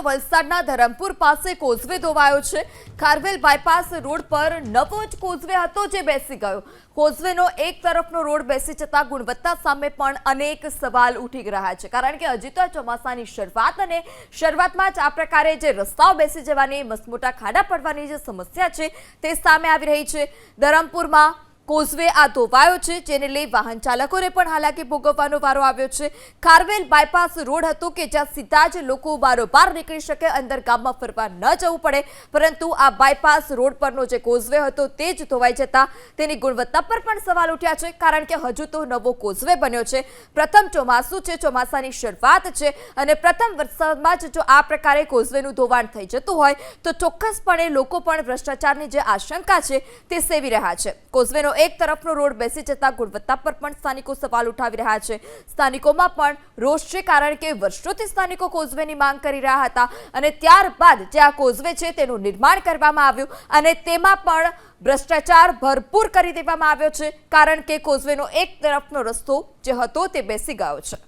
વલસાડના ધરમપુર પાસે કોઝવે ધોવાયો છે। ખારવેલ બાયપાસ રોડ પર નવો જ કોઝવે હતો જે બેસી ગયો। કોઝવેનો એક તરફનો રોડ બેસી જતા ગુણવત્તા સામે પણ અનેક સવાલ ઉઠી રહ્યા છે, કારણ કે હજી તો ચોમાસાની શરૂઆત અને શરૂઆતમાં જ આ પ્રકારે જે રસ્તાઓ બેસી જવાની, મસમોટા ખાડા પડવાની જે સમસ્યા છે તે સામે આવી રહી છે। ધરમપુરમાં કોઝવે આ ધોવાયો છે, જેને લઈ વાહન ચાલકોને પણ હાલાકી ભોગવવાનો વારો આવ્યો છે। ખારવેલ બાયપાસ રોડ હતો કે જ્યાં સીધા જ લોકો બારોબાર નીકળી શકે, અંદર ગામમાં ફરવા ન જવું પડે, પરંતુ આ બાયપાસ રોડ પરનો જે કોઝવે હતો તે જ ધોવાઈ જતા તેની ગુણવત્તા પર પણ સવાલ ઉઠ્યા છે, કારણ કે હજુ તો નવો કોઝવે બન્યો છે। પ્રથમ ચોમાસું છે, ચોમાસાની શરૂઆત છે અને પ્રથમ વરસાદમાં જ જો આ પ્રકારે કોઝવેનું ધોવાણ થઈ જતું હોય તો ચોક્કસપણે લોકો પણ ભ્રષ્ટાચારની જે આશંકા છે તે સેવી રહ્યા છે। કોઝવેનો એક તરફનો રોડ બેસી જતા ગુણવત્તા પર પણ સ્થાનિકો સવાલ ઉઠાવી રહ્યા છે। સ્થાનિકોમાં પણ રોષ છે, કારણ કે વર્ષોથી સ્થાનિકો કોઝવેની માંગ કરી રહ્યા હતા અને ત્યારબાદ જે આ કોઝવે છે તેનું નિર્માણ કરવામાં આવ્યું અને તેમાં પણ ભ્રષ્ટાચાર ભરપૂર કરી દેવામાં આવ્યો છે, કારણ કે કોઝવેનો એક તરફનો રસ્તો જે હતો તે બેસી ગયો છે।